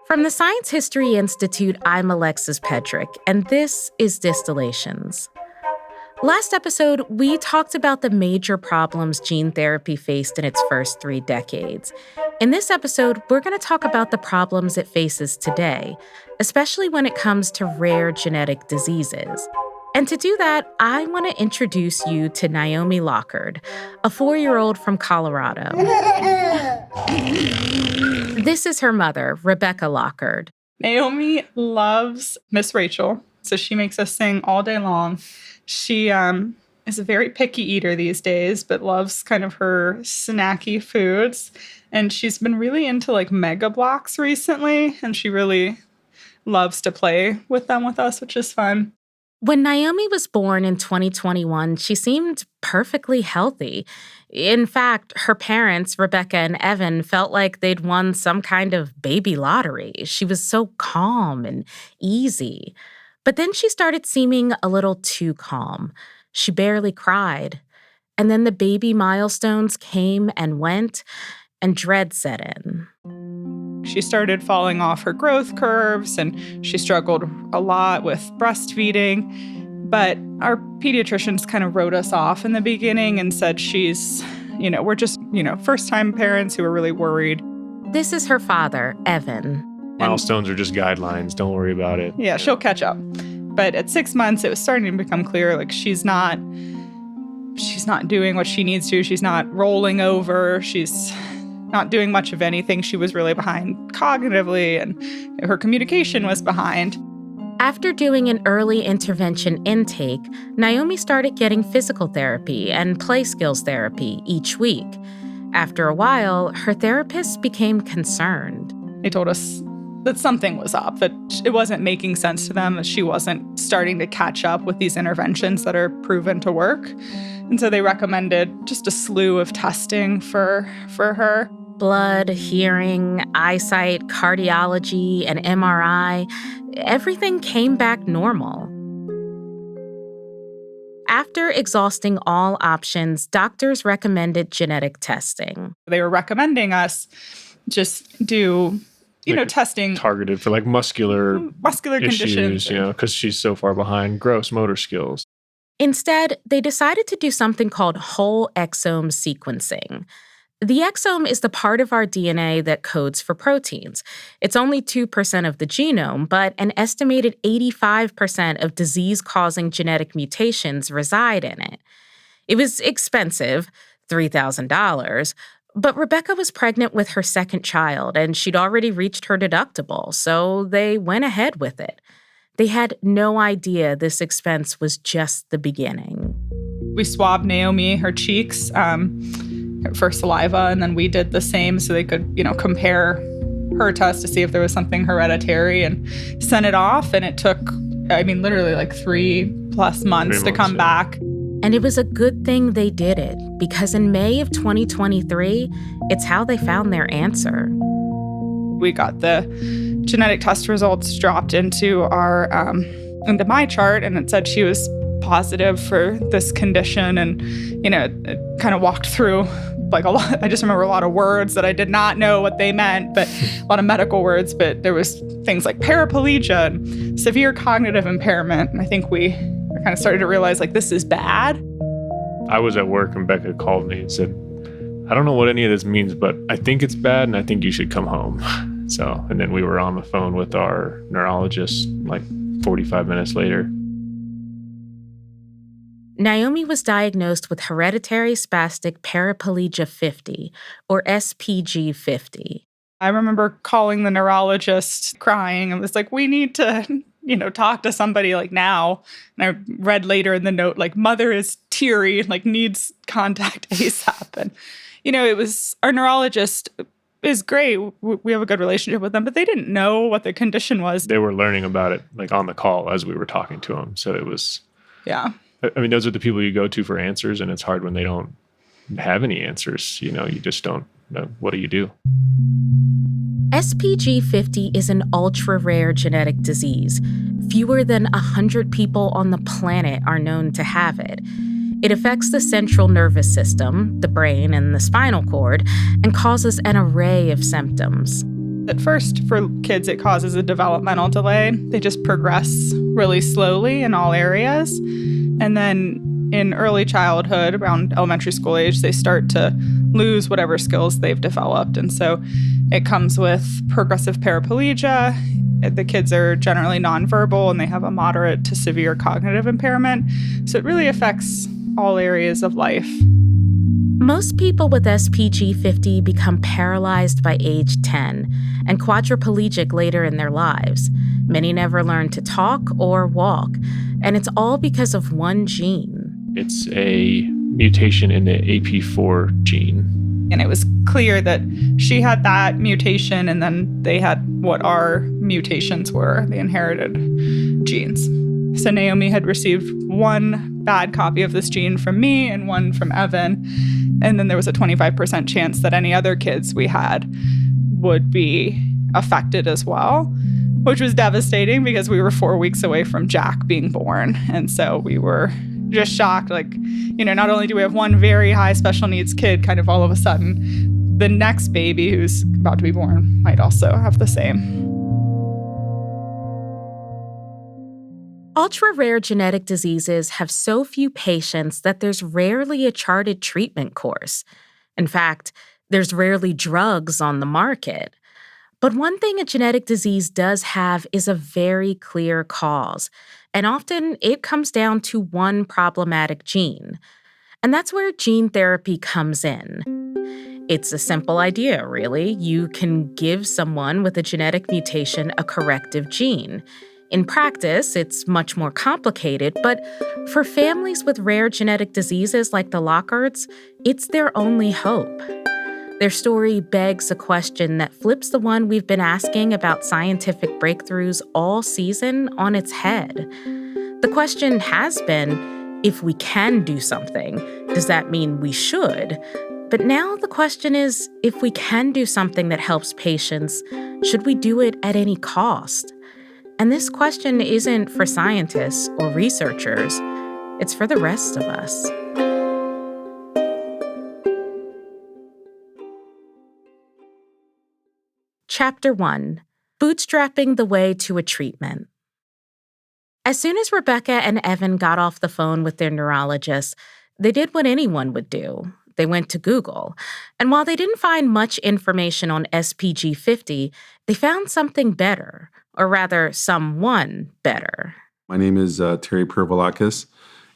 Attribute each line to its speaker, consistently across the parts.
Speaker 1: From the Science History Institute, I'm Alexis Pedrick, and this is Distillations. Last episode, we talked about the major problems gene therapy faced in its first 3 decades. In this episode, we're going to talk about the problems it faces today, especially when it comes to rare genetic diseases. And to do that, I want to introduce you to Naomi Lockard, a 4-year-old from Colorado. This is her mother, Rebekah Lockard.
Speaker 2: Naomi loves Miss Rachel, so she makes us sing all day long. She is a very picky eater these days, but loves kind of her snacky foods. And she's been really into like Mega Blocks recently, and she really loves to play with them with us, which is fun.
Speaker 1: When Naomi was born in 2021, she seemed perfectly healthy. In fact, her parents, Rebekah and Evan, felt like they'd won some kind of baby lottery. She was so calm and easy. But then she started seeming a little too calm. She barely cried. And then the baby milestones came and went, and dread set in.
Speaker 2: She started falling off her growth curves, and she struggled a lot with breastfeeding. But our pediatricians kind of wrote us off in the beginning and said we're just, first-time parents who are really worried.
Speaker 1: This is her father, Evan.
Speaker 3: Milestones are just guidelines. Don't worry about it.
Speaker 2: Yeah, she'll catch up. But at 6 months, it was starting to become clear, like, she's not doing what she needs to. She's not rolling over. She's not doing much of anything. She was really behind cognitively, and her communication was behind.
Speaker 1: After doing an early intervention intake, Naomi started getting physical therapy and play skills therapy each week. After a while, her therapist became concerned.
Speaker 2: They told us that something was up, that it wasn't making sense to them, that she wasn't starting to catch up with these interventions that are proven to work. And so they recommended just a slew of testing for her.
Speaker 1: Blood, hearing, eyesight, cardiology, and MRI. Everything came back normal. After exhausting all options, doctors recommended genetic testing.
Speaker 2: They were recommending us just do testing
Speaker 3: targeted for like muscular
Speaker 2: conditions,
Speaker 3: because she's so far behind gross motor skills.
Speaker 1: Instead, they decided to do something called whole exome sequencing. The exome is the part of our DNA that codes for proteins. It's only 2% of the genome, but an estimated 85% of disease-causing genetic mutations reside in it. It was expensive, $3,000, but Rebekah was pregnant with her second child, and she'd already reached her deductible, so they went ahead with it. They had no idea this expense was just the beginning.
Speaker 2: We swabbed Naomi, her cheeks, for saliva, and then we did the same so they could, compare her test to see if there was something hereditary and sent it off. And it took, literally like 3+ months to come back.
Speaker 1: And it was a good thing they did it, because in May of 2023, it's how they found their answer.
Speaker 2: We got the genetic test results dropped into into my chart, and it said she was positive for this condition, and it kind of walked through like a lot. I just remember a lot of words that I did not know what they meant, but a lot of medical words. But there was things like paraplegia and severe cognitive impairment, and I think we kind of started to realize like this is bad.
Speaker 3: I was at work and Becca called me and said, "I don't know what any of this means, but I think it's bad, and I think you should come home." And then we were on the phone with our neurologist like 45 minutes later.
Speaker 1: Naomi was diagnosed with hereditary spastic paraplegia 50, or SPG 50.
Speaker 2: I remember calling the neurologist crying and was like, we need to, talk to somebody like now. And I read later in the note, like, mother is teary, like needs contact ASAP. And, it was, our neurologist is great. We have a good relationship with them, but they didn't know what the condition was.
Speaker 3: They were learning about it like on the call as we were talking to them. So it was,
Speaker 2: yeah.
Speaker 3: Those are the people you go to for answers, and it's hard when they don't have any answers. You just don't know. What do you do?
Speaker 1: SPG 50 is an ultra-rare genetic disease. Fewer than 100 people on the planet are known to have it. It affects the central nervous system, the brain, and the spinal cord, and causes an array of symptoms.
Speaker 2: At first, for kids, it causes a developmental delay. They just progress really slowly in all areas. And then in early childhood, around elementary school age, they start to lose whatever skills they've developed. And so it comes with progressive paraplegia. The kids are generally nonverbal and they have a moderate to severe cognitive impairment. So it really affects all areas of life.
Speaker 1: Most people with SPG 50 become paralyzed by age 10 and quadriplegic later in their lives. Many never learn to talk or walk, and it's all because of one gene.
Speaker 3: It's a mutation in the AP4 gene.
Speaker 2: And it was clear that she had that mutation, and then they had what our mutations were, the inherited genes. So Naomi had received one bad copy of this gene from me and one from Evan. And then there was a 25% chance that any other kids we had would be affected as well, which was devastating because we were 4 weeks away from Jack being born. And so we were just shocked, like, not only do we have one very high special needs kid, kind of all of a sudden, the next baby who's about to be born might also have the same.
Speaker 1: Ultra-rare genetic diseases have so few patients that there's rarely a charted treatment course. In fact, there's rarely drugs on the market. But one thing a genetic disease does have is a very clear cause, and often it comes down to one problematic gene. And that's where gene therapy comes in. It's a simple idea, really. You can give someone with a genetic mutation a corrective gene. In practice, it's much more complicated, but for families with rare genetic diseases like the Lockards, it's their only hope. Their story begs a question that flips the one we've been asking about scientific breakthroughs all season on its head. The question has been, if we can do something, does that mean we should? But now the question is, if we can do something that helps patients, should we do it at any cost? And this question isn't for scientists or researchers. It's for the rest of us. Chapter 1. Bootstrapping the Way to a Treatment. As soon as Rebekah and Evan got off the phone with their neurologist, they did what anyone would do. They went to Google. And while they didn't find much information on SPG 50, they found something better. Or rather, someone better.
Speaker 4: My name is Terry Pirovolakis,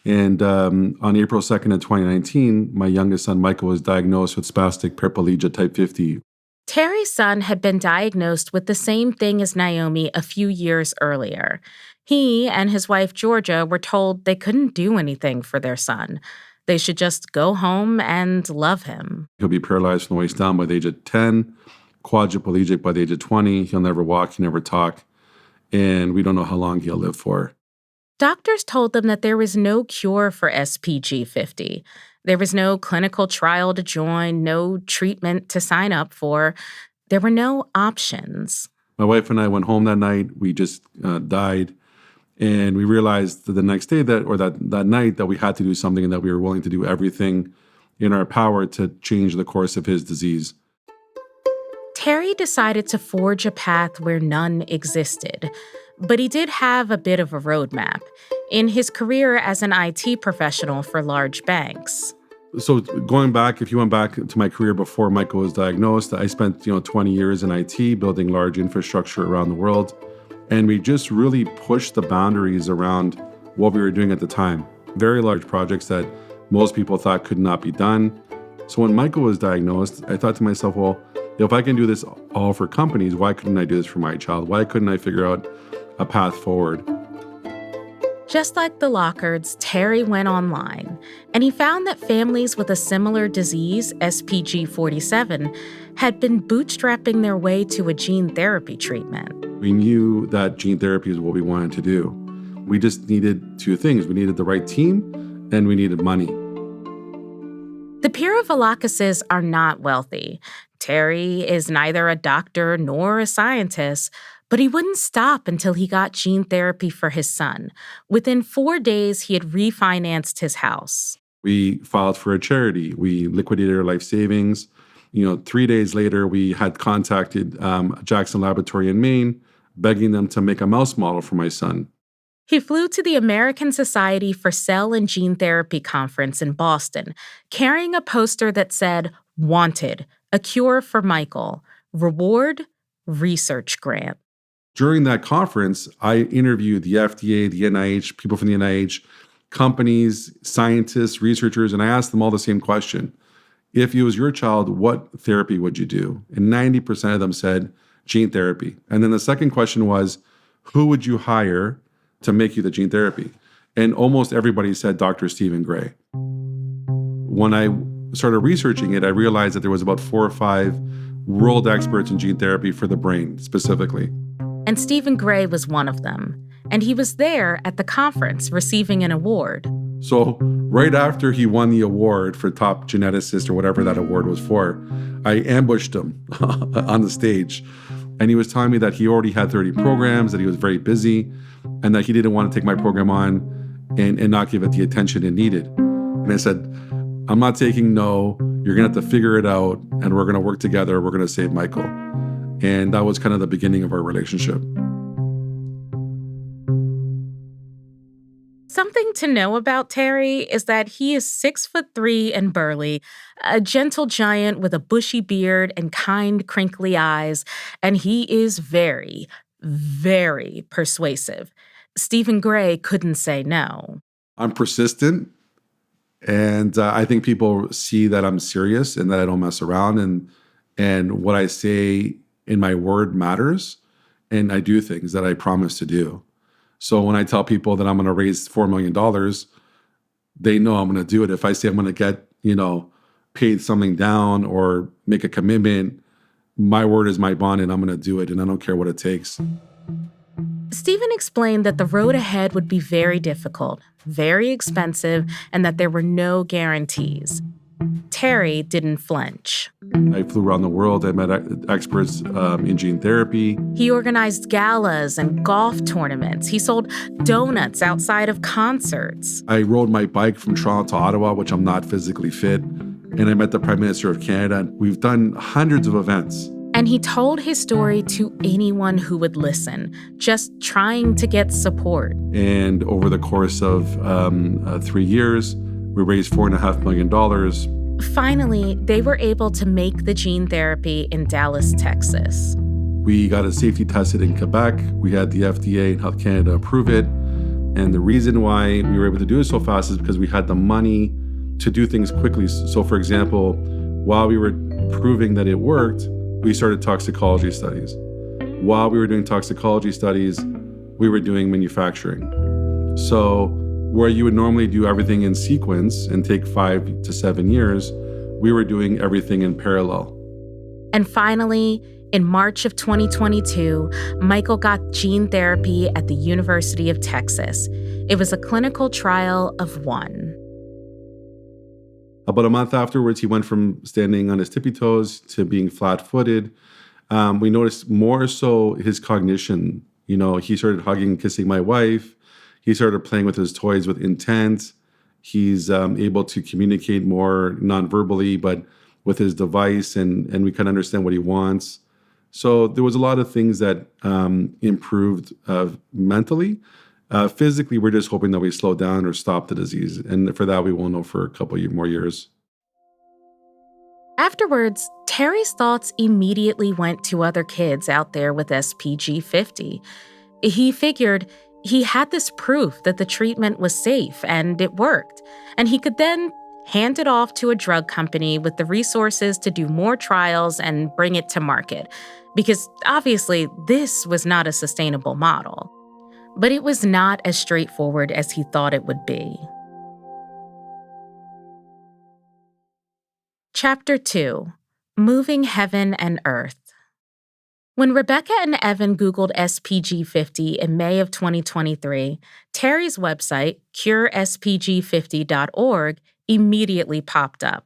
Speaker 4: and on April 2nd of 2019, my youngest son, Michael, was diagnosed with spastic paraplegia type 50.
Speaker 1: Terry's son had been diagnosed with the same thing as Naomi a few years earlier. He and his wife, Georgia, were told they couldn't do anything for their son. They should just go home and love him.
Speaker 4: He'll be paralyzed from the waist down by the age of 10, quadriplegic by the age of 20. He'll never walk, he'll never talk. And we don't know how long he'll live for.
Speaker 1: Doctors told them that there was no cure for SPG 50. There was no clinical trial to join, no treatment to sign up for. There were no options.
Speaker 4: My wife and I went home that night. We just died. And we realized the next day that night that we had to do something and that we were willing to do everything in our power to change the course of his disease.
Speaker 1: Terry decided to forge a path where none existed, but he did have a bit of a roadmap in his career as an IT professional for large banks.
Speaker 4: So going back, if you went back to my career before Michael was diagnosed, I spent 20 years in IT building large infrastructure around the world. And we just really pushed the boundaries around what we were doing at the time. Very large projects that most people thought could not be done. So when Michael was diagnosed, I thought to myself, well, if I can do this all for companies, why couldn't I do this for my child? Why couldn't I figure out a path forward?
Speaker 1: Just like the Lockards, Terry went online, and he found that families with a similar disease, SPG 47, had been bootstrapping their way to a gene therapy treatment.
Speaker 4: We knew that gene therapy is what we wanted to do. We just needed two things. We needed the right team, and we needed money.
Speaker 1: The Pirovolakises are not wealthy. Terry is neither a doctor nor a scientist, but he wouldn't stop until he got gene therapy for his son. Within 4 days, he had refinanced his house.
Speaker 4: We filed for a charity. We liquidated our life savings. 3 days later, we had contacted Jackson Laboratory in Maine, begging them to make a mouse model for my son.
Speaker 1: He flew to the American Society for Cell and Gene Therapy conference in Boston, carrying a poster that said, "Wanted, a cure for Michael. Reward, research grant."
Speaker 4: During that conference, I interviewed the FDA, the NIH, people from the NIH, companies, scientists, researchers, and I asked them all the same question. If it was your child, what therapy would you do? And 90% of them said gene therapy. And then the second question was, who would you hire to make you the gene therapy? And almost everybody said Dr. Stephen Gray. When I started researching it, I realized that there was about 4 or 5 world experts in gene therapy for the brain specifically.
Speaker 1: And Stephen Gray was one of them. And he was there at the conference receiving an award.
Speaker 4: So right after he won the award for top geneticist or whatever that award was for, I ambushed him on the stage. And he was telling me that he already had 30 programs, that he was very busy, and that he didn't want to take my program on and not give it the attention it needed. And I said, I'm not taking no. You're going to have to figure it out, and we're going to work together. We're going to save Michael. And that was kind of the beginning of our relationship.
Speaker 1: Something to know about Terry is that he is 6'3" and burly, a gentle giant with a bushy beard and kind, crinkly eyes, and he is very, very persuasive. Stephen Gray couldn't say no.
Speaker 4: I'm persistent, and I think people see that I'm serious and that I don't mess around, and what I say in my word matters, and I do things that I promise to do. So when I tell people that I'm going to raise $4 million, they know I'm going to do it. If I say I'm going to get, paid something down or make a commitment, my word is my bond and I'm going to do it, and I don't care what it takes.
Speaker 1: Stephen explained that the road ahead would be very difficult, very expensive, and that there were no guarantees. Terry didn't flinch.
Speaker 4: I flew around the world. I met experts in gene therapy.
Speaker 1: He organized galas and golf tournaments. He sold donuts outside of concerts.
Speaker 4: I rode my bike from Toronto to Ottawa, which I'm not physically fit. And I met the Prime Minister of Canada. We've done hundreds of events.
Speaker 1: And he told his story to anyone who would listen, just trying to get support.
Speaker 4: And over the course of 3 years, we raised $4.5 million.
Speaker 1: Finally, they were able to make the gene therapy in Dallas, Texas.
Speaker 4: We got it safety tested in Quebec. We had the FDA and Health Canada approve it. And the reason why we were able to do it so fast is because we had the money to do things quickly. So, for example, while we were proving that it worked, we started toxicology studies. While we were doing toxicology studies, we were doing manufacturing. So where you would normally do everything in sequence and take 5 to 7 years, we were doing everything in parallel.
Speaker 1: And finally, in March of 2022, Michael got gene therapy at the University of Texas. It was a clinical trial of 1.
Speaker 4: About a month afterwards, he went from standing on his tippy toes to being flat-footed. We noticed more so his cognition. He started hugging and kissing my wife. He started playing with his toys with intent. He's able to communicate more non-verbally, but with his device, and we can understand what he wants. So there was a lot of things that improved mentally. Physically, we're just hoping that we slow down or stop the disease. And for that, we won't know for a couple more years.
Speaker 1: Afterwards, Terry's thoughts immediately went to other kids out there with SPG50. He figured he had this proof that the treatment was safe and it worked, and he could then hand it off to a drug company with the resources to do more trials and bring it to market, because obviously this was not a sustainable model. But it was not as straightforward as he thought it would be. Chapter 2: Moving Heaven and Earth. When Rebekah and Evan Googled SPG50 in May of 2023, Terry's website, curespg50.org, immediately popped up.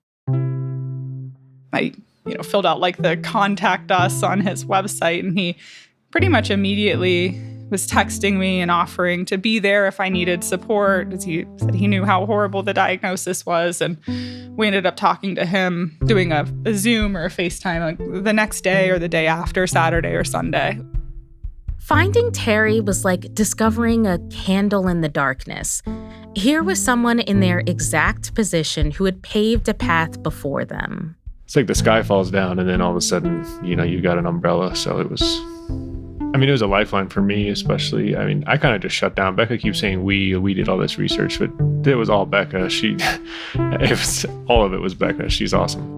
Speaker 2: I, filled out the contact us on his website, and he pretty much immediately was texting me and offering to be there if I needed support, as he said he knew how horrible the diagnosis was. And we ended up talking to him, doing a Zoom or a FaceTime like the next day or the day after, Saturday or Sunday.
Speaker 1: Finding Terry was like discovering a candle in the darkness. Here was someone in their exact position who had paved a path before them.
Speaker 3: It's like the sky falls down and then all of a sudden, you got an umbrella. So it was a lifeline for me, especially. I kind of just shut down. Becca keeps saying we did all this research, but it was all Becca. All of it was Becca. She's awesome.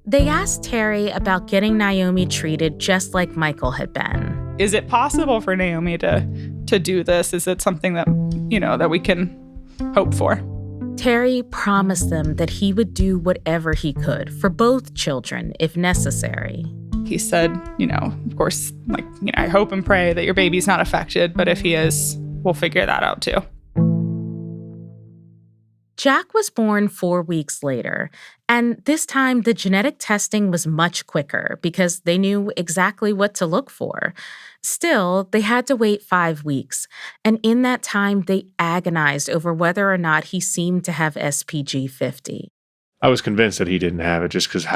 Speaker 1: They asked Terry about getting Naomi treated just like Michael had been.
Speaker 2: Is it possible for Naomi to do this? Is it something that, that we can hope for?
Speaker 1: Terry promised them that he would do whatever he could for both children if necessary.
Speaker 2: He said, of course, I hope and pray that your baby's not affected, but if he is, we'll figure that out too.
Speaker 1: Jack was born 4 weeks later, and this time the genetic testing was much quicker because they knew exactly what to look for. Still, they had to wait 5 weeks, and in that time they agonized over whether or not he seemed to have SPG 50.
Speaker 3: I was convinced that he didn't have it just because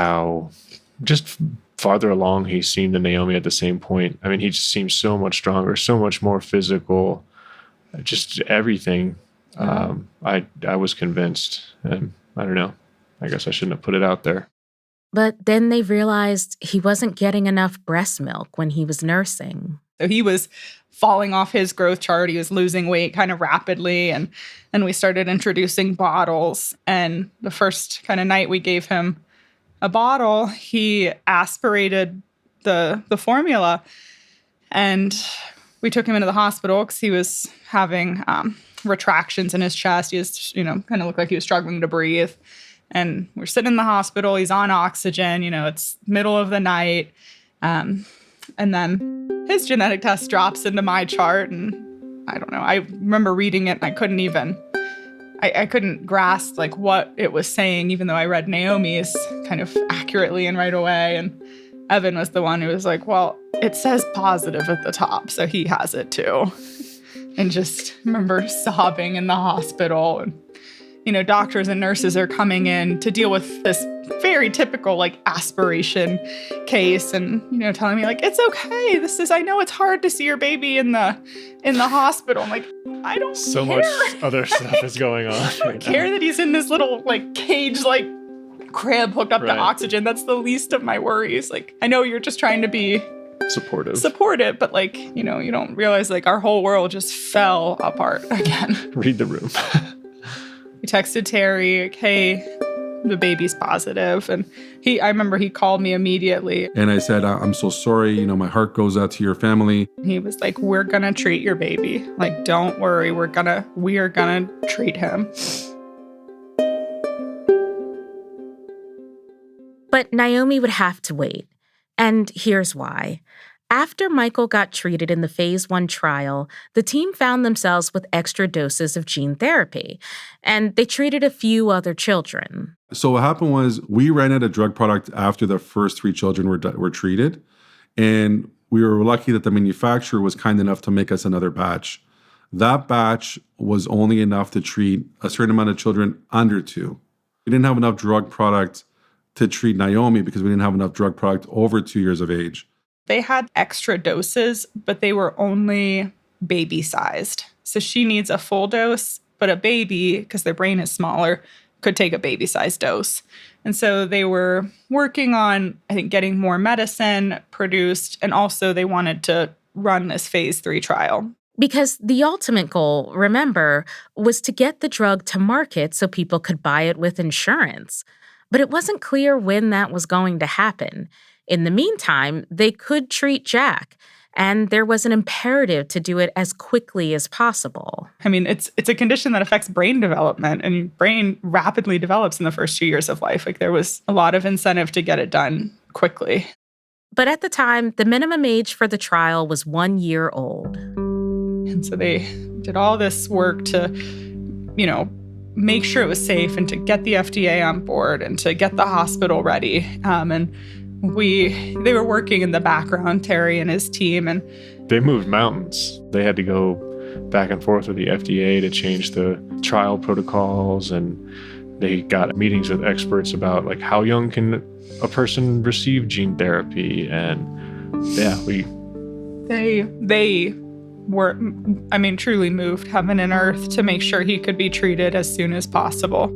Speaker 3: just farther along he seemed to Naomi at the same point. He just seemed so much stronger, so much more physical, just everything. I was convinced, and I don't know. I guess I shouldn't have put it out there.
Speaker 1: But then they realized he wasn't getting enough breast milk when he was nursing.
Speaker 2: So he was falling off his growth chart. He was losing weight kind of rapidly, and we started introducing bottles. And the first kind of night we gave him a bottle, he aspirated the formula, and we took him into the hospital because he was having retractions in his chest. He was, kind of looked like he was struggling to breathe. And we're sitting in the hospital. He's on oxygen. It's middle of the night. And then his genetic test drops into my chart. And I don't know. I remember reading it and I couldn't grasp what it was saying, even though I read Naomi's kind of accurately and right away. And Evan was the one who was like, well, it says positive at the top, so he has it too. And just remember sobbing in the hospital. And, doctors and nurses are coming in to deal with this very typical, aspiration case and, telling me, it's okay. I know it's hard to see your baby in the hospital. I'm like, I don't care.
Speaker 3: So much other stuff is going on.
Speaker 2: I don't care that he's in this little, cage, crib hooked up to oxygen. That's the least of my worries. I know you're just trying to be supportive, but you don't realize our whole world just fell apart again.
Speaker 3: Read the room.
Speaker 2: We texted Terry, hey, the baby's positive. And I remember he called me immediately.
Speaker 4: And I said, I'm so sorry. My heart goes out to your family.
Speaker 2: He was like, we're going to treat your baby. Don't worry. We are going to treat him.
Speaker 1: But Naomi would have to wait. And here's why. After Michael got treated in the phase 1 trial, the team found themselves with extra doses of gene therapy, and they treated a few other children.
Speaker 4: So what happened was we ran out of drug product after the first 3 children were treated, and we were lucky that the manufacturer was kind enough to make us another batch. That batch was only enough to treat a certain amount of children under 2. We didn't have enough drug product to treat Naomi because we didn't have enough drug product over 2 years of age.
Speaker 2: They had extra doses, but they were only baby-sized. So she needs a full dose, but a baby, because their brain is smaller, could take a baby-sized dose. And so they were working on, I think, getting more medicine produced, and also they wanted to run this phase 3 trial.
Speaker 1: Because the ultimate goal, remember, was to get the drug to market so people could buy it with insurance. But it wasn't clear when that was going to happen. In the meantime, they could treat Jack, and there was an imperative to do it as quickly as possible.
Speaker 2: It's a condition that affects brain development, and brain rapidly develops in the first 2 years of life. There was a lot of incentive to get it done quickly.
Speaker 1: But at the time, the minimum age for the trial was 1 year old.
Speaker 2: And so they did all this work to, make sure it was safe and to get the FDA on board and to get the hospital ready. And They were working in the background, Terry and his team, and
Speaker 3: they moved mountains. They had to go back and forth with the FDA to change the trial protocols, and they got meetings with experts about like how young can a person receive gene therapy, and
Speaker 2: they were, truly moved heaven and earth to make sure he could be treated as soon as possible.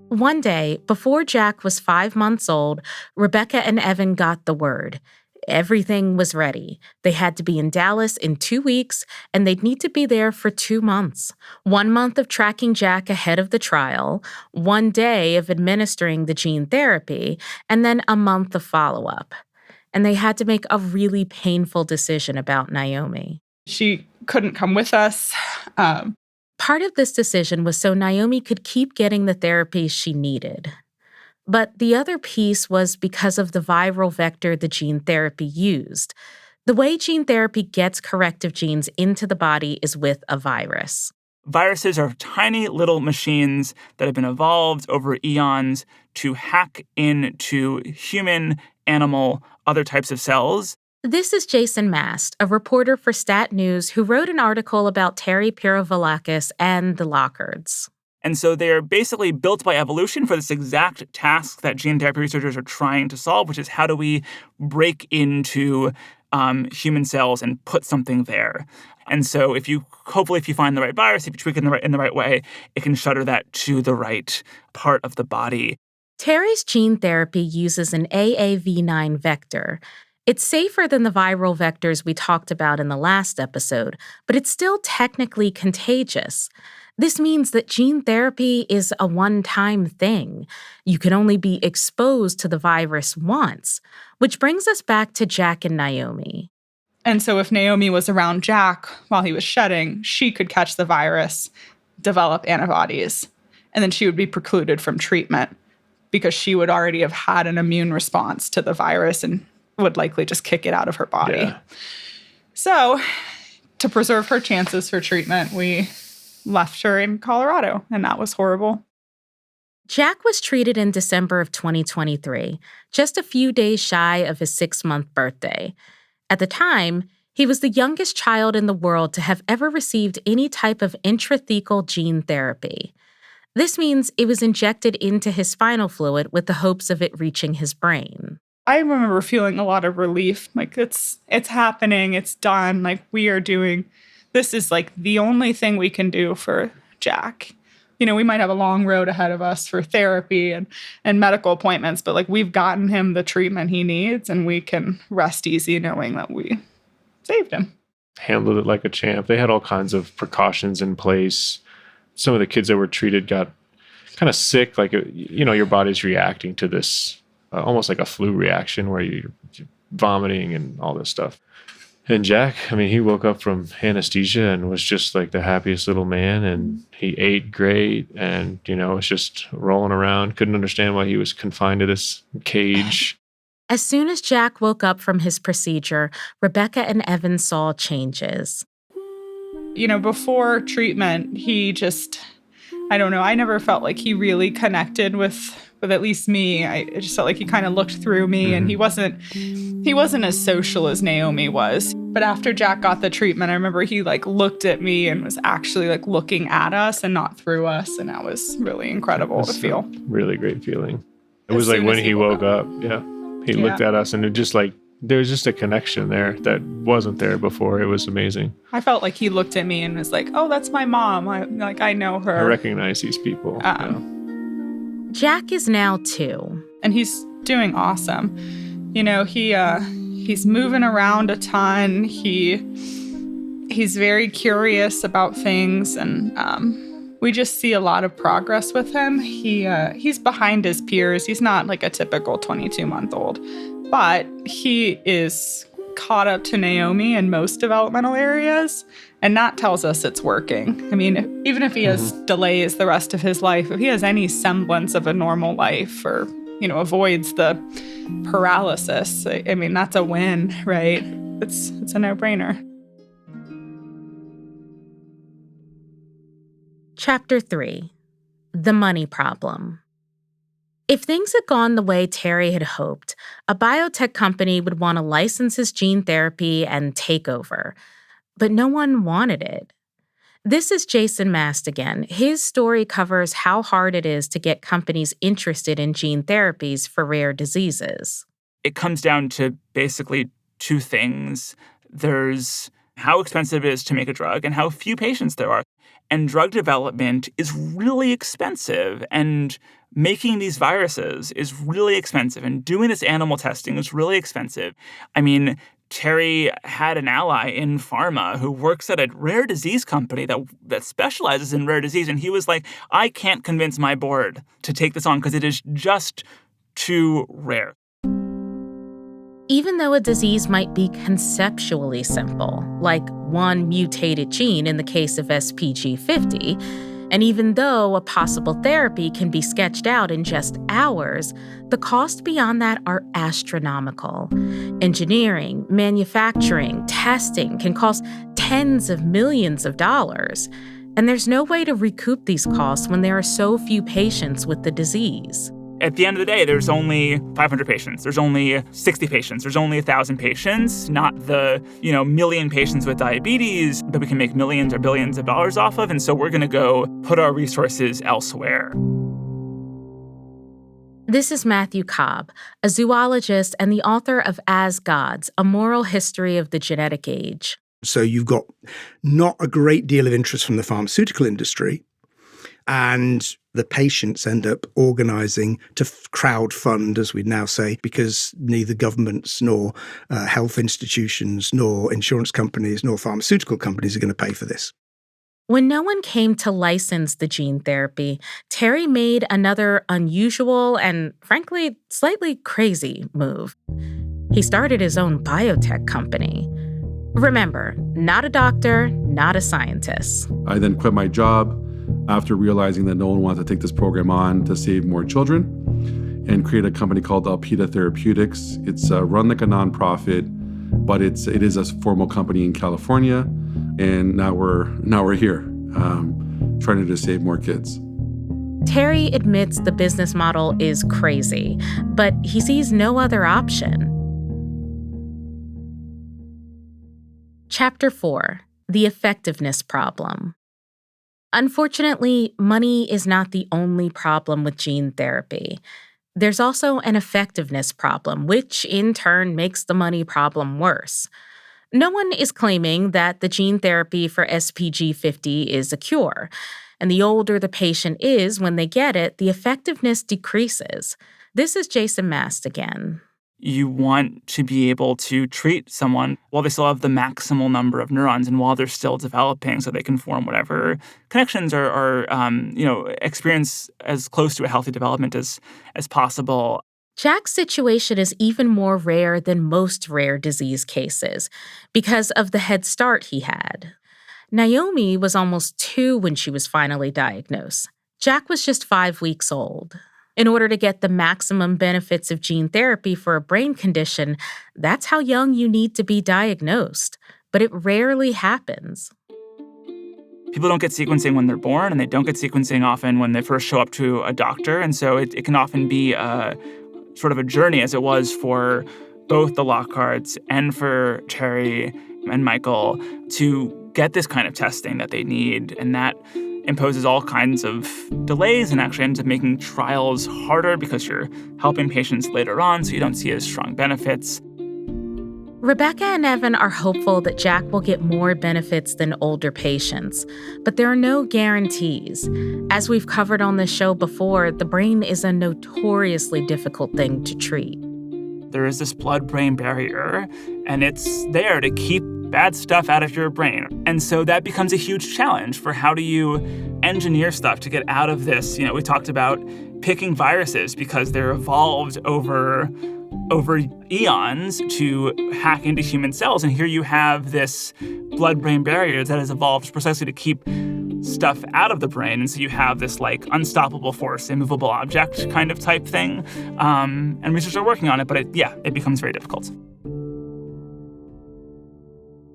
Speaker 1: One day, before Jack was 5 months old, Rebekah and Evan got the word. Everything was ready. They had to be in Dallas in 2 weeks, and they'd need to be there for 2 months. 1 month of tracking Jack ahead of the trial, 1 day of administering the gene therapy, and then a month of follow-up. And they had to make a really painful decision about Naomi.
Speaker 2: She couldn't come with us.
Speaker 1: Part of this decision was so Naomi could keep getting the therapy she needed. But the other piece was because of the viral vector the gene therapy used. The way gene therapy gets corrective genes into the body is with a virus.
Speaker 5: Viruses are tiny little machines that have been evolved over eons to hack into human, animal, other types of cells.
Speaker 1: This is Jason Mast, a reporter for Stat News who wrote an article about Terry Pirovolakis and the Lockards.
Speaker 5: And so they're basically built by evolution for this exact task that gene therapy researchers are trying to solve, which is how do we break into human cells and put something there. And so if you find the right virus, if you tweak it in the right way, it can shutter that to the right part of the body.
Speaker 1: Terry's gene therapy uses an AAV9 vector. It's safer than the viral vectors we talked about in the last episode, but it's still technically contagious. This means that gene therapy is a one-time thing. You can only be exposed to the virus once, which brings us back to Jack and Naomi.
Speaker 2: And so if Naomi was around Jack while he was shedding, she could catch the virus, develop antibodies, and then she would be precluded from treatment because she would already have had an immune response to the virus and would likely just kick it out of her body.
Speaker 3: Yeah.
Speaker 2: So to preserve her chances for treatment, we left her in Colorado, and that was horrible.
Speaker 1: Jack was treated in December of 2023, just a few days shy of his 6-month birthday. At the time, he was the youngest child in the world to have ever received any type of intrathecal gene therapy. This means it was injected into his spinal fluid with the hopes of it reaching his brain.
Speaker 2: I remember feeling a lot of relief. Like, it's happening. It's done. Like, this is like the only thing we can do for Jack. You know, we might have a long road ahead of us for therapy and medical appointments, but like we've gotten him the treatment he needs and we can rest easy knowing that we saved him.
Speaker 3: Handled it like a champ. They had all kinds of precautions in place. Some of the kids that were treated got kind of sick. Like, your body's reacting to this almost like a flu reaction where you're vomiting and all this stuff. And Jack, he woke up from anesthesia and was just like the happiest little man, and he ate great and, was just rolling around. Couldn't understand why he was confined to this cage.
Speaker 1: As soon as Jack woke up from his procedure, Rebekah and Evan saw changes.
Speaker 2: Before treatment, he just, I don't know, I never felt like he really connected with at least me. I just felt like he kind of looked through me, and he wasn't as social as Naomi was. But after Jack got the treatment, I remember he looked at me and was actually looking at us and not through us, and that was really incredible to feel.
Speaker 3: Really great feeling. It was like when he woke up, he looked at us, and it just there was just a connection there that wasn't there before. It was amazing.
Speaker 2: I felt like he looked at me and was like, "Oh, that's my mom. I know her.
Speaker 3: I recognize these people."
Speaker 2: Jack
Speaker 1: is now 2.
Speaker 2: And he's doing awesome. He's moving around a ton. He's very curious about things, and we just see a lot of progress with him. He's behind his peers. He's not like a typical 22-month-old, but he is caught up to Naomi in most developmental areas, and that tells us it's working. Even if he has delays the rest of his life, if he has any semblance of a normal life or, avoids the paralysis, that's a win, right? It's a no-brainer.
Speaker 1: Chapter 3. The Money Problem. If things had gone the way Terry had hoped, a biotech company would want to license his gene therapy and take over. But no one wanted it. This is Jason Mast again. His story covers how hard it is to get companies interested in gene therapies for rare diseases.
Speaker 5: It comes down to basically two things. There's how expensive it is to make a drug and how few patients there are. And drug development is really expensive, and making these viruses is really expensive, and doing this animal testing is really expensive. I mean, Terry had an ally in pharma who works at a rare disease company that specializes in rare disease, and he was like, I can't convince my board to take this on because it is just too rare.
Speaker 1: Even though a disease might be conceptually simple, like one mutated gene in the case of SPG50, and even though a possible therapy can be sketched out in just hours, the costs beyond that are astronomical. Engineering, manufacturing, testing can cost tens of millions of dollars, and there's no way to recoup these costs when there are so few patients with the disease.
Speaker 5: At the end of the day, there's only 500 patients. There's only 60 patients. There's only 1,000 patients, not the, million patients with diabetes that we can make millions or billions of dollars off of. And so we're going to go put our resources elsewhere.
Speaker 1: This is Matthew Cobb, a zoologist and the author of As Gods, A Moral History of the Genetic Age.
Speaker 6: So you've got not a great deal of interest from the pharmaceutical industry, and the patients end up organizing to crowdfund, as we now say, because neither governments nor health institutions nor insurance companies nor pharmaceutical companies are going to pay for this.
Speaker 1: When no one came to license the gene therapy, Terry made another unusual and, frankly, slightly crazy move. He started his own biotech company. Remember, not a doctor, not a scientist.
Speaker 4: I then quit my job after realizing that no one wanted to take this program on to save more children, and create a company called Alpida Therapeutics. It's run like a nonprofit, but it is a formal company in California, and now we're here, trying to just save more kids.
Speaker 1: Terry admits the business model is crazy, but he sees no other option. Chapter 4: The Effectiveness Problem. Unfortunately, money is not the only problem with gene therapy. There's also an effectiveness problem, which in turn makes the money problem worse. No one is claiming that the gene therapy for SPG50 is a cure, and the older the patient is when they get it, the effectiveness decreases. This is Jason Mast again.
Speaker 5: You want to be able to treat someone while they still have the maximal number of neurons and while they're still developing, so they can form whatever connections or experience as close to a healthy development as possible.
Speaker 1: Jack's situation is even more rare than most rare disease cases because of the head start he had. Naomi was almost 2 when she was finally diagnosed. Jack was just 5 weeks old. In order to get the maximum benefits of gene therapy for a brain condition, that's how young you need to be diagnosed. But it rarely happens.
Speaker 5: People don't get sequencing when they're born, and they don't get sequencing often when they first show up to a doctor. And so it can often be sort of a journey, as it was for both the Lockards and for Terry and Michael, to get this kind of testing that they need. And that imposes all kinds of delays and actually ends up making trials harder because you're helping patients later on, so you don't see as strong benefits.
Speaker 1: Rebekah and Evan are hopeful that Jack will get more benefits than older patients, but there are no guarantees. As we've covered on this show before, the brain is a notoriously difficult thing to treat.
Speaker 5: There is this blood-brain barrier, and it's there to keep bad stuff out of your brain. And so that becomes a huge challenge for how do you engineer stuff to get out of this. We talked about picking viruses because they're evolved over eons to hack into human cells. And here you have this blood-brain barrier that has evolved precisely to keep stuff out of the brain. And so you have this unstoppable force, immovable object kind of type thing. And researchers are working on it, but it becomes very difficult.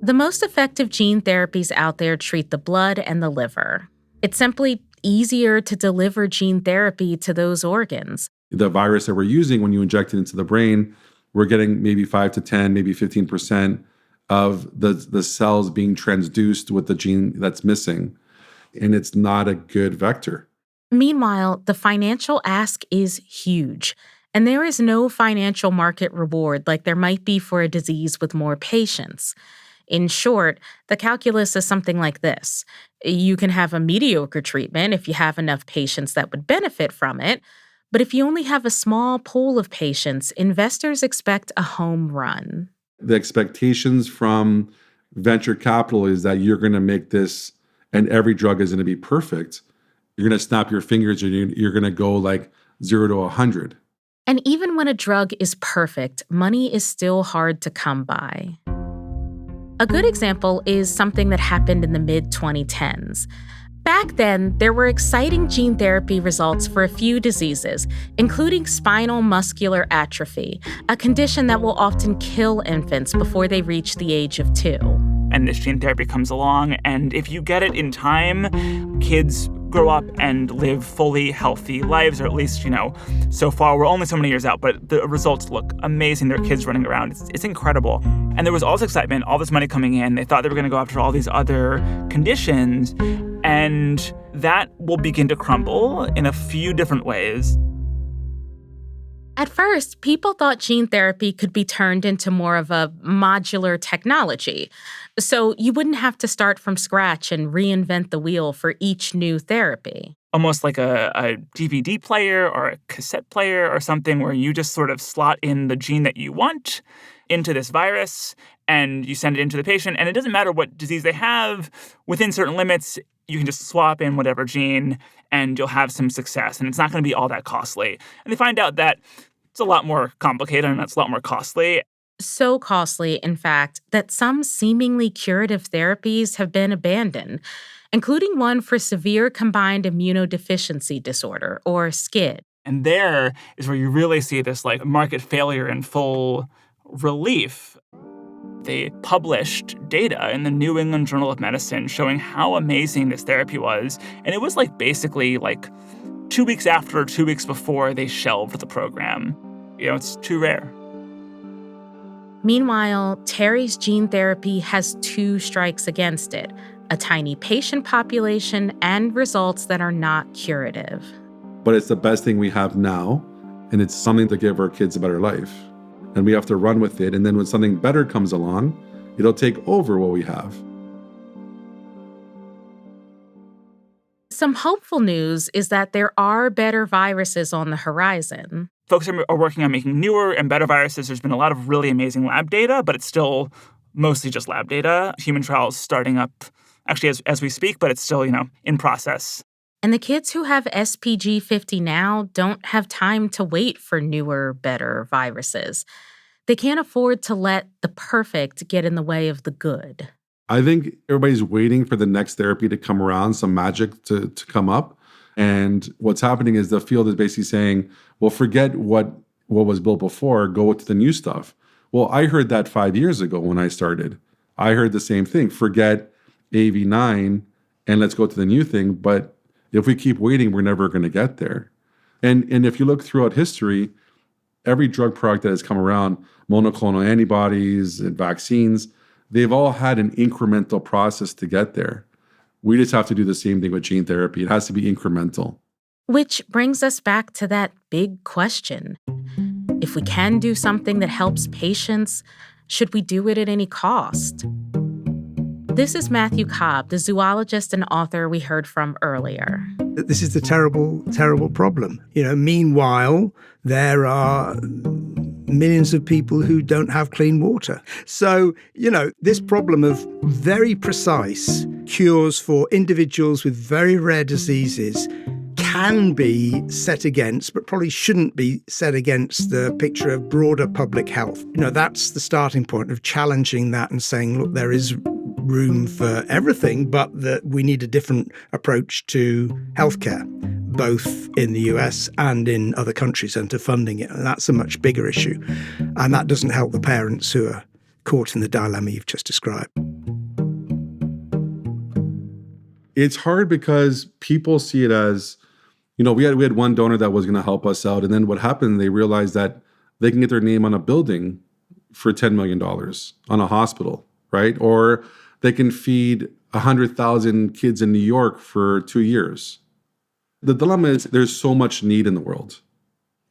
Speaker 1: The most effective gene therapies out there treat the blood and the liver. It's simply easier to deliver gene therapy to those organs.
Speaker 4: The virus that we're using, when you inject it into the brain, we're getting maybe 5 to 10, maybe 15% of the cells being transduced with the gene that's missing. And it's not a good vector.
Speaker 1: Meanwhile, the financial ask is huge, and there is no financial market reward like there might be for a disease with more patients. In short, the calculus is something like this. You can have a mediocre treatment if you have enough patients that would benefit from it, but if you only have a small pool of patients, investors expect a home run.
Speaker 4: The expectations from venture capital is that you're going to make this, and every drug is going to be perfect. You're going to snap your fingers and you're going to go like 0 to 100.
Speaker 1: And even when a drug is perfect, money is still hard to come by. A good example is something that happened in the mid-2010s. Back then, there were exciting gene therapy results for a few diseases, including spinal muscular atrophy, a condition that will often kill infants before they reach the age of 2.
Speaker 5: And this gene therapy comes along, and if you get it in time, kids grow up and live fully healthy lives, or at least, so far we're only so many years out, but the results look amazing. There are kids running around. It's incredible. And there was all this excitement, all this money coming in. They thought they were going to go after all these other conditions, and that will begin to crumble in a few different ways.
Speaker 1: At first, people thought gene therapy could be turned into more of a modular technology, so you wouldn't have to start from scratch and reinvent the wheel for each new therapy.
Speaker 5: Almost like a DVD player or a cassette player or something where you just sort of slot in the gene that you want into this virus and you send it into the patient. And it doesn't matter what disease they have. Within certain limits, you can just swap in whatever gene and you'll have some success. And it's not going to be all that costly. And they find out that it's a lot more complicated and it's a lot more costly.
Speaker 1: So costly, in fact, that some seemingly curative therapies have been abandoned, including one for severe combined immunodeficiency disorder, or SCID.
Speaker 5: And there is where you really see this market failure in full relief. They published data in the New England Journal of Medicine showing how amazing this therapy was. And it was basically 2 weeks after or 2 weeks before they shelved the program. It's too rare.
Speaker 1: Meanwhile, Terry's gene therapy has 2 strikes against it: a tiny patient population and results that are not curative.
Speaker 4: But it's the best thing we have now, and it's something to give our kids a better life. And we have to run with it, and then when something better comes along, it'll take over what we have.
Speaker 1: Some hopeful news is that there are better viruses on the horizon.
Speaker 5: Folks are working on making newer and better viruses. There's been a lot of really amazing lab data, but it's still mostly just lab data. Human trials starting up actually as we speak, but it's still, in process.
Speaker 1: And the kids who have SPG 50 now don't have time to wait for newer, better viruses. They can't afford to let the perfect get in the way of the good.
Speaker 4: I think everybody's waiting for the next therapy to come around, some magic to come up. And what's happening is the field is basically saying, well, forget what was built before, go to the new stuff. Well, I heard that 5 years ago when I started. I heard the same thing, forget AV9 and let's go to the new thing. But if we keep waiting, we're never going to get there. And if you look throughout history, every drug product that has come around, monoclonal antibodies and vaccines, they've all had an incremental process to get there. We just have to do the same thing with gene therapy. It has to be incremental.
Speaker 1: Which brings us back to that big question. If we can do something that helps patients, should we do it at any cost? This is Matthew Cobb, the zoologist and author we heard from earlier.
Speaker 6: This is the terrible, terrible problem. Meanwhile, there are millions of people who don't have clean water. So, this problem of very precise cures for individuals with very rare diseases can be set against, but probably shouldn't be set against the picture of broader public health. That's the starting point of challenging that and saying, look, there is room for everything, but that we need a different approach to healthcare, both in the US and in other countries, and to funding it. And that's a much bigger issue. And that doesn't help the parents who are caught in the dilemma you've just described.
Speaker 4: It's hard because people see it as We had one donor that was going to help us out. And then what happened, they realized that they can get their name on a building for $10 million on a hospital, right? Or they can feed 100,000 kids in New York for 2 years. The dilemma is there's so much need in the world.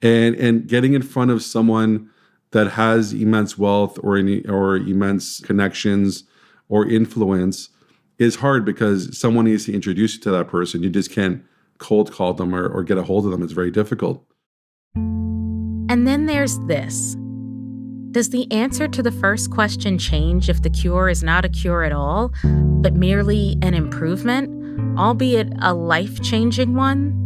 Speaker 4: And getting in front of someone that has immense wealth or immense connections or influence is hard because someone needs to introduce you to that person. You just can't cold call them or get a hold of them. It's very difficult.
Speaker 1: And then there's this. Does the answer to the first question change if the cure is not a cure at all, but merely an improvement, albeit a life-changing one?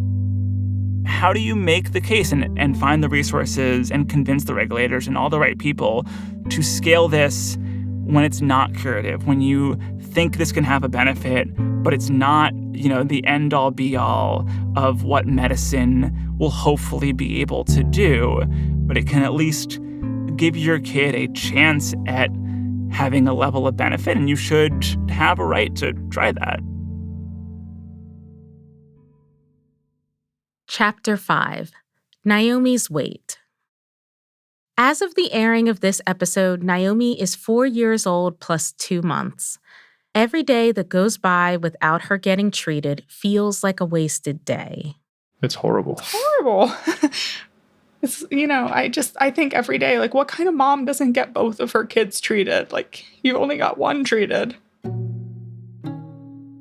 Speaker 5: How do you make the case and find the resources and convince the regulators and all the right people to scale this when it's not curative, when you think this can have a benefit, but it's not, the end-all be-all of what medicine will hopefully be able to do, but it can at least give your kid a chance at having a level of benefit, and you should have a right to try that.
Speaker 1: Chapter 5. Naomi's Weight. As of the airing of this episode, Naomi is 4 years old plus 2 months. Every day that goes by without her getting treated feels like a wasted day.
Speaker 3: It's horrible.
Speaker 2: It's horrible. I think every day, like, what kind of mom doesn't get both of her kids treated? Like, you only got one treated.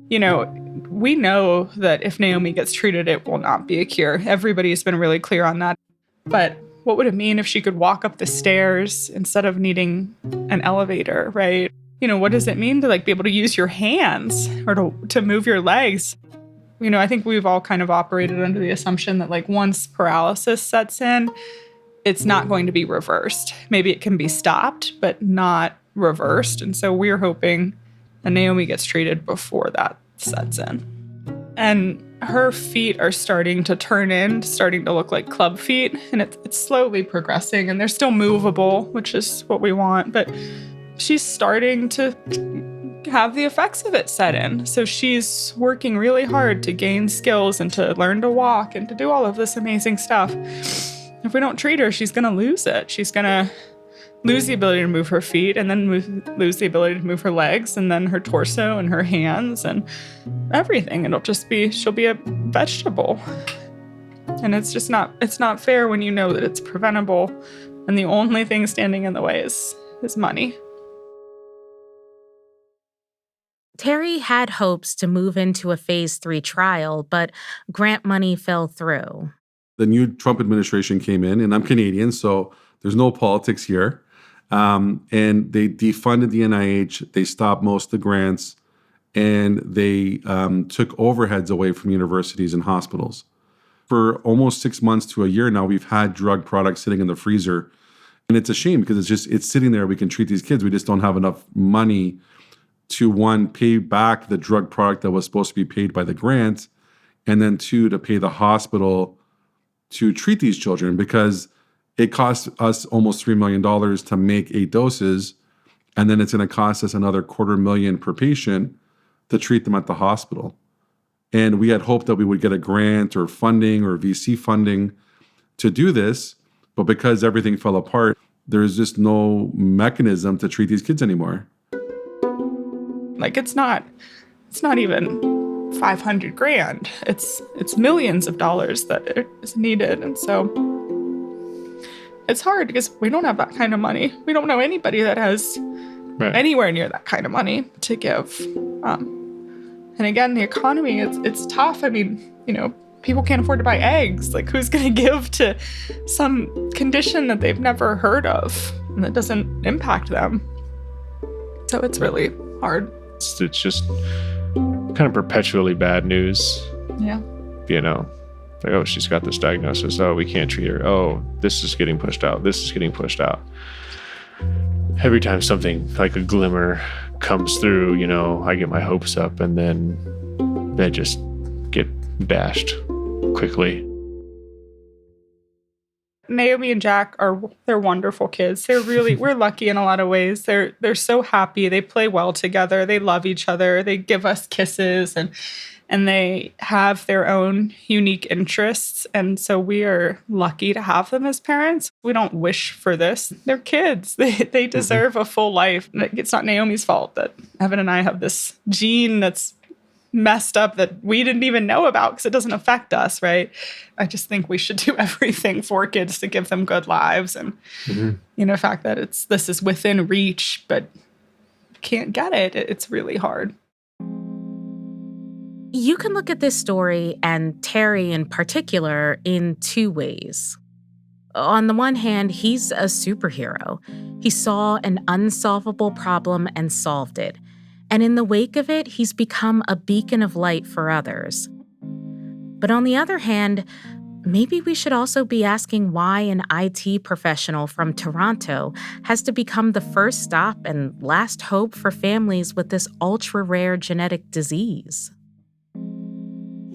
Speaker 2: We know that if Naomi gets treated, it will not be a cure. Everybody's been really clear on that. But what would it mean if she could walk up the stairs instead of needing an elevator, right? What does it mean to be able to use your hands or to move your legs? I think we've all kind of operated under the assumption that once paralysis sets in, it's not going to be reversed. Maybe it can be stopped, but not reversed. And so we're hoping that Naomi gets treated before that sets in. And her feet are starting to starting to look like club feet. And it's slowly progressing, and they're still movable, which is what we want. But she's starting to have the effects of it set in. So she's working really hard to gain skills and to learn to walk and to do all of this amazing stuff. If we don't treat her, she's going to lose it. She's going to lose the ability to move her feet, and then lose the ability to move her legs, and then her torso and her hands and everything. She'll be a vegetable. And it's not fair when you know that it's preventable and the only thing standing in the way is money.
Speaker 1: Terry had hopes to move into a phase 3 trial, but grant money fell through.
Speaker 4: The new Trump administration came in, and I'm Canadian, so there's no politics here. And they defunded the NIH, they stopped most of the grants, and they took overheads away from universities and hospitals. For almost 6 months to a year now, we've had drug products sitting in the freezer. And it's a shame because it's sitting there. We can treat these kids. We just don't have enough money to, one, pay back the drug product that was supposed to be paid by the grant, and then two, to pay the hospital to treat these children, because it costs us almost $3 million to make 8 doses, and then it's going to cost us another $250,000 per patient to treat them at the hospital. And we had hoped that we would get a grant or funding or VC funding to do this, but because everything fell apart, there's just no mechanism to treat these kids anymore.
Speaker 2: It's not even $500,000. It's millions of dollars that is needed. And so it's hard because we don't have that kind of money. We don't know anybody that has anywhere near that kind of money to give. And again, the economy, it's tough. I mean, people can't afford to buy eggs. Who's going to give to some condition that they've never heard of and that doesn't impact them? So it's really hard.
Speaker 3: It's just kind of perpetually bad news.
Speaker 2: Yeah.
Speaker 3: Oh, she's got this diagnosis. Oh, we can't treat her. Oh, this is getting pushed out. This is getting pushed out. Every time something like a glimmer comes through, I get my hopes up, and then they just get dashed quickly.
Speaker 2: Naomi and Jack they're wonderful kids. We're lucky in a lot of ways. They're so happy. They play well together. They love each other. They give us kisses, and and they have their own unique interests. And so we are lucky to have them as parents. We don't wish for this. They're kids. They deserve a full life. It's not Naomi's fault that Evan and I have this gene that's messed up that we didn't even know about because it doesn't affect us, right? I just think we should do everything for kids to give them good lives. And, the fact that this is within reach, but can't get it, it's really hard.
Speaker 1: You can look at this story, and Terry in particular, in two ways. On the one hand, he's a superhero. He saw an unsolvable problem and solved it. And in the wake of it, he's become a beacon of light for others. But on the other hand, maybe we should also be asking why an IT professional from Toronto has to become the first stop and last hope for families with this ultra-rare genetic disease.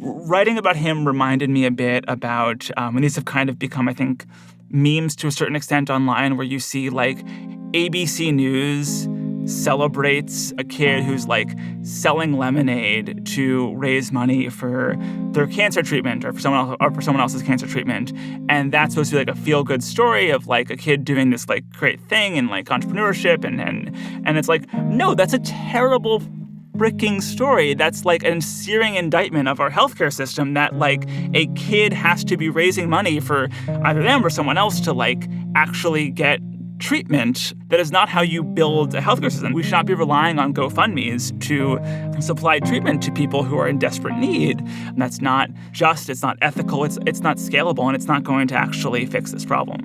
Speaker 5: Writing about him reminded me a bit about, and these have kind of become, I think, memes to a certain extent online, where you see, like, ABC News celebrates a kid who's, like, selling lemonade to raise money for their cancer treatment or for someone else's cancer treatment. And that's supposed to be, like, a feel-good story of, like, a kid doing this, like, great thing and, like, entrepreneurship. And it's like, no, that's a terrible freaking story. That's like a searing indictment of our healthcare system that, like, a kid has to be raising money for either them or someone else to, like, actually get treatment. That is not how you build a healthcare system. We should not be relying on GoFundMes to supply treatment to people who are in desperate need. And that's not just, it's not ethical, it's not scalable, and it's not going to actually fix this problem.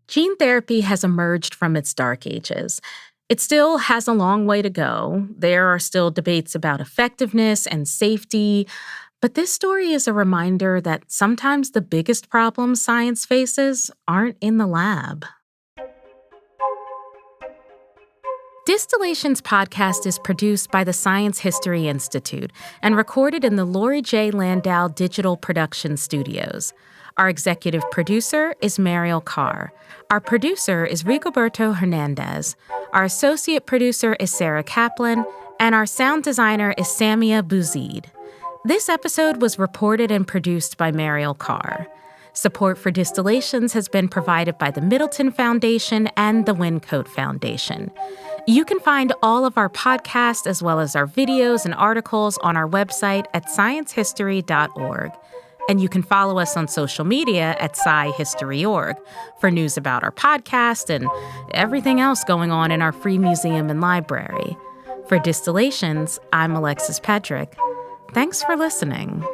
Speaker 1: Gene therapy has emerged from its dark ages. It still has a long way to go. There are still debates about effectiveness and safety. But this story is a reminder that sometimes the biggest problems science faces aren't in the lab. Distillations podcast is produced by the Science History Institute and recorded in the Lori J. Landau Digital Production Studios. Our executive producer is Mariel Carr. Our producer is Rigoberto Hernandez. Our associate producer is Sarah Kaplan. And our sound designer is Samia Bouzid. This episode was reported and produced by Mariel Carr. Support for Distillations has been provided by the Middleton Foundation and the Wincote Foundation. You can find all of our podcasts as well as our videos and articles on our website at sciencehistory.org. And you can follow us on social media at SciHistory.org for news about our podcast and everything else going on in our free museum and library. For Distillations, I'm Alexis Pedrick. Thanks for listening.